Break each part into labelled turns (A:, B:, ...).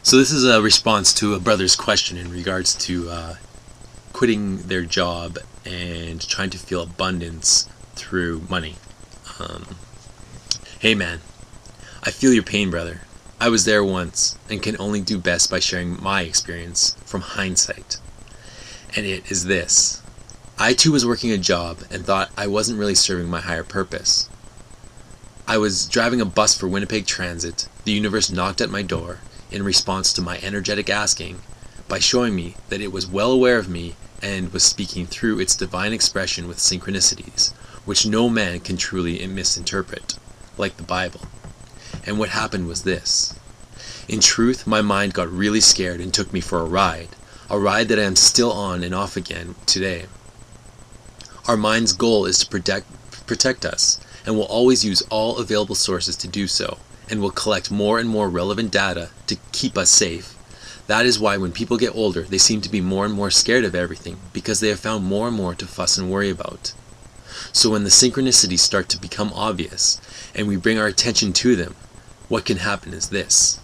A: So this is a response to a brother's question in regards to quitting their job and trying to feel abundance through money. Hey man, I feel your pain, brother. I was there once and can only do best by sharing my experience from hindsight. And it is this. I too was working a job and thought I wasn't really serving my higher purpose. I was driving a bus for Winnipeg Transit. The universe knocked at my door in response to my energetic asking by showing me that it was well aware of me and was speaking through its divine expression with synchronicities, which no man can truly misinterpret, like the Bible. And what happened was this. In truth, my mind got really scared and took me for a ride that I am still on and off again today. Our mind's goal is to protect us, and will always use all available sources to do so, and will collect more and more relevant data to keep us safe. That is why when people get older, they seem to be more and more scared of everything, because they have found more and more to fuss and worry about. So when the synchronicities start to become obvious, and we bring our attention to them, what can happen is this.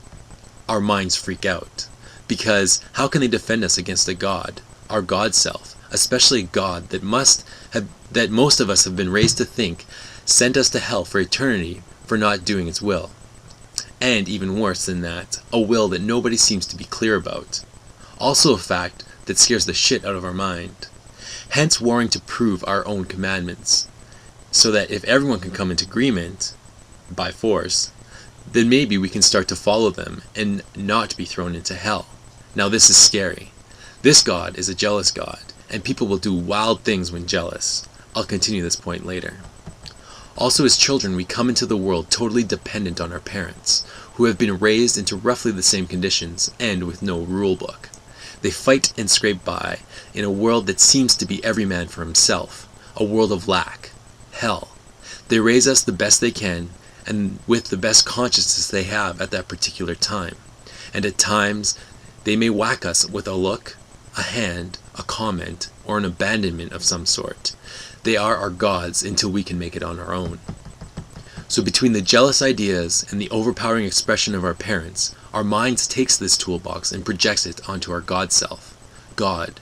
A: Our minds freak out. Because how can they defend us against a God, our God self, especially a God that most of us have been raised to think sent us to hell for eternity for not doing its will? And even worse than that, a will that nobody seems to be clear about. Also a fact that scares the shit out of our mind. Hence warring to prove our own commandments, so that if everyone can come into agreement, by force, then maybe we can start to follow them and not be thrown into hell. Now this is scary. This God is a jealous God, and people will do wild things when jealous. I'll continue this point later. Also, as children, we come into the world totally dependent on our parents, who have been raised into roughly the same conditions and with no rule book. They fight and scrape by in a world that seems to be every man for himself, a world of lack, hell. They raise us the best they can and with the best consciousness they have at that particular time. And at times, they may whack us with a look, a hand, a comment, or an abandonment of some sort. They are our gods until we can make it on our own. So between the jealous ideas and the overpowering expression of our parents, our minds takes this toolbox and projects it onto our God self. God.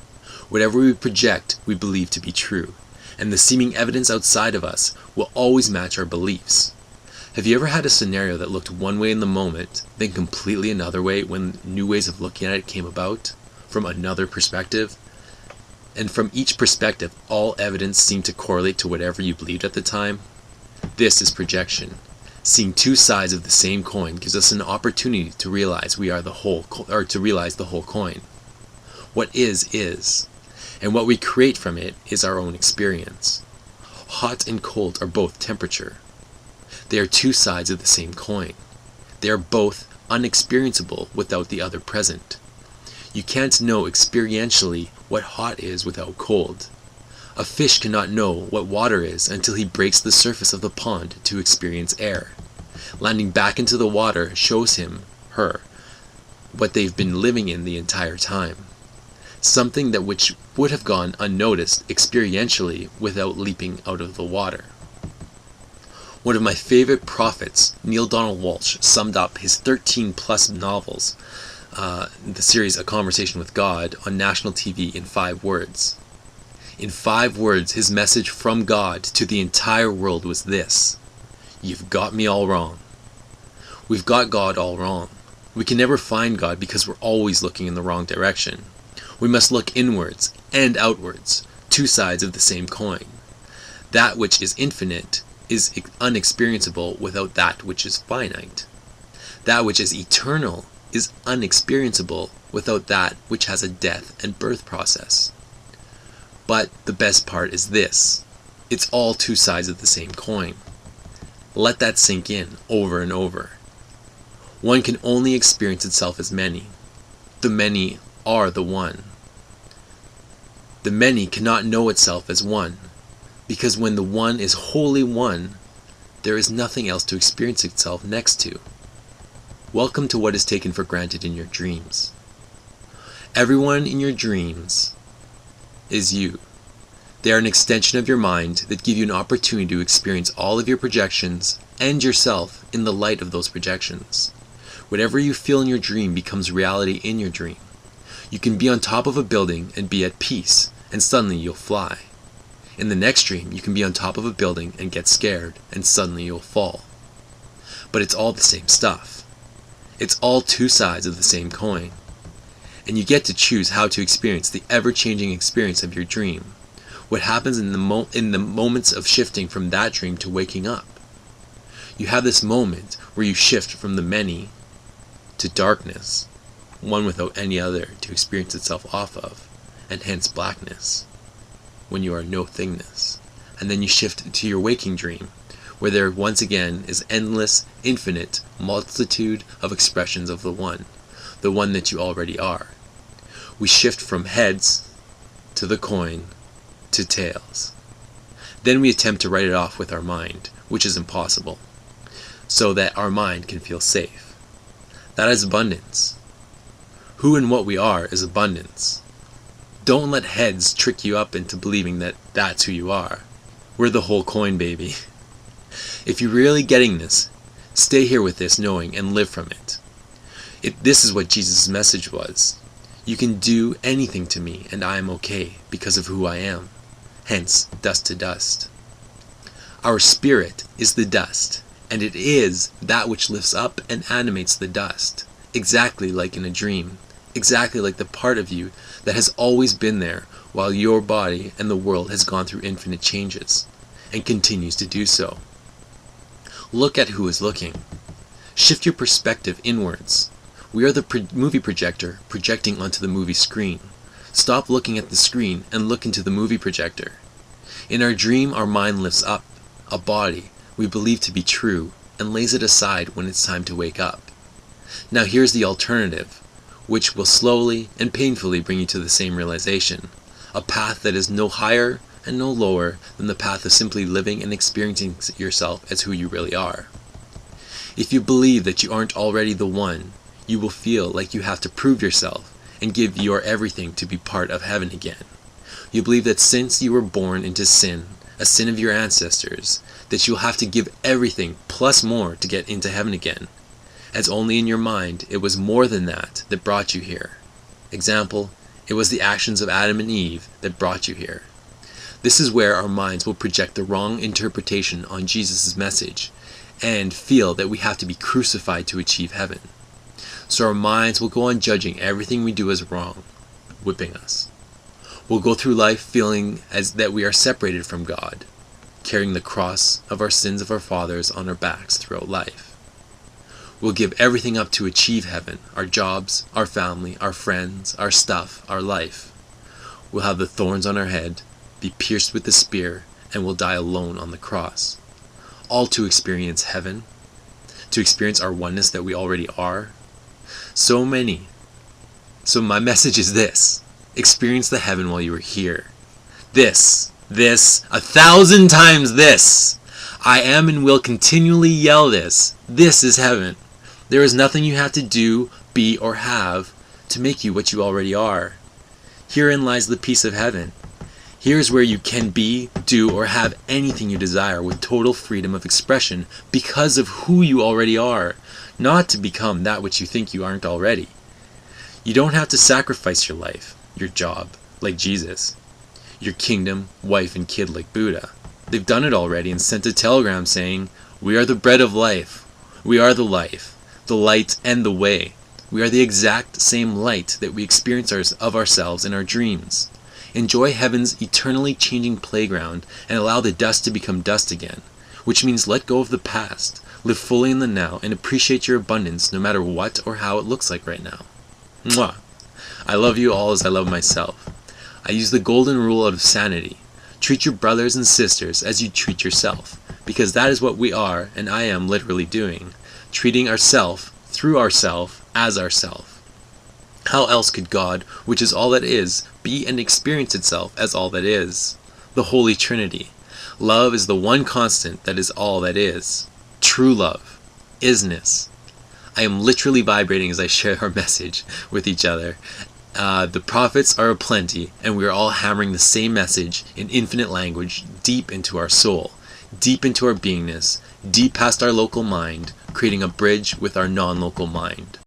A: Whatever we project, we believe to be true, and the seeming evidence outside of us will always match our beliefs. Have you ever had a scenario that looked one way in the moment, then completely another way when new ways of looking at it came about, from another perspective? And from each perspective, all evidence seemed to correlate to whatever you believed at the time? This is projection. Seeing two sides of the same coin gives us an opportunity to realize we are the whole, or to realize the whole coin. What is, and what we create from it is our own experience. Hot and cold are both temperature. They are two sides of the same coin. They are both unexperienceable without the other present. You can't know experientially what hot is without cold. A fish cannot know what water is until he breaks the surface of the pond to experience air. Landing back into the water shows him, her, what they've been living in the entire time. Something that which would have gone unnoticed experientially without leaping out of the water. One of my favorite prophets, Neil Donald Walsh, summed up his 13-plus novels, the series A Conversation with God, on national TV in 5 words. In 5 words, his message from God to the entire world was this: you've got me all wrong. We've got God all wrong. We can never find God because we're always looking in the wrong direction. We must look inwards and outwards, two sides of the same coin. That which is infinite is unexperienceable without that which is finite. That which is eternal is unexperienceable without that which has a death and birth process. But the best part is this: it's all two sides of the same coin. Let that sink in over and over. One can only experience itself as many. The many are the one. The many cannot know itself as one, because when the one is wholly one, there is nothing else to experience itself next to. Welcome to what is taken for granted in your dreams. Everyone in your dreams is you. They are an extension of your mind that give you an opportunity to experience all of your projections and yourself in the light of those projections. Whatever you feel in your dream becomes reality in your dream. You can be on top of a building and be at peace, and suddenly you'll fly. In the next dream, you can be on top of a building and get scared, and suddenly you'll fall. But it's all the same stuff. It's all two sides of the same coin. And you get to choose how to experience the ever-changing experience of your dream. What happens in the moments of shifting from that dream to waking up. You have this moment where you shift from the many to darkness, one without any other to experience itself off of, and hence blackness, when you are no thingness. And then you shift to your waking dream, where there once again is endless, infinite multitude of expressions of the one that you already are. We shift from heads to the coin to tails. Then we attempt to write it off with our mind, which is impossible, so that our mind can feel safe. That is abundance. Who and what we are is abundance. Don't let heads trick you up into believing that that's who you are. We're the whole coin, baby. If you're really getting this, stay here with this knowing and live from it. This is what Jesus' message was. You can do anything to me and I am okay because of who I am. Hence, dust to dust. Our spirit is the dust, and it is that which lifts up and animates the dust, exactly like in a dream, exactly like the part of you that has always been there while your body and the world has gone through infinite changes, and continues to do so. Look at who is looking. Shift your perspective inwards. We are the movie projector projecting onto the movie screen. Stop looking at the screen and look into the movie projector. In our dream, our mind lifts up a body we believe to be true and lays it aside when it's time to wake up. Now here's the alternative, which will slowly and painfully bring you to the same realization. A path that is no higher and no lower than the path of simply living and experiencing yourself as who you really are. If you believe that you aren't already the one, you will feel like you have to prove yourself and give your everything to be part of heaven again. You believe that since you were born into sin, a sin of your ancestors, that you'll have to give everything plus more to get into heaven again, as only in your mind it was more than that brought you here. Example, it was the actions of Adam and Eve that brought you here. This is where our minds will project the wrong interpretation on Jesus' message and feel that we have to be crucified to achieve heaven. So our minds will go on judging everything we do as wrong, whipping us. We'll go through life feeling as that we are separated from God, carrying the cross of our sins of our fathers on our backs throughout life. We'll give everything up to achieve heaven, our jobs, our family, our friends, our stuff, our life. We'll have the thorns on our head, be pierced with the spear, and we'll die alone on the cross. All to experience heaven, to experience our oneness that we already are. So my message is this: experience the heaven while you are here. This, 1,000 times this. I am and will continually yell this. This is heaven. There is nothing you have to do, be, or have to make you what you already are. Herein lies the peace of heaven. Here is where you can be, do, or have anything you desire with total freedom of expression because of who you already are, not to become that which you think you aren't already. You don't have to sacrifice your life, your job, like Jesus, your kingdom, wife, and kid like Buddha. They've done it already and sent a telegram saying, "We are the bread of life. We are the life, the light, and the way. We are the exact same light that we experience of ourselves in our dreams. Enjoy heaven's eternally changing playground and allow the dust to become dust again, which means let go of the past, live fully in the now, and appreciate your abundance no matter what or how it looks like right now." Mwah! I love you all as I love myself. I use the golden rule out of sanity. Treat your brothers and sisters as you treat yourself, because that is what we are and I am literally doing, treating ourself through ourself as ourself. How else could God, which is all that is, be and experience itself as all that is? The Holy Trinity. Love is the one constant that is all that is. True love. Isness. I am literally vibrating as I share our message with each other. The prophets are aplenty, and we are all hammering the same message in infinite language deep into our soul, deep into our beingness, deep past our local mind, creating a bridge with our non-local mind.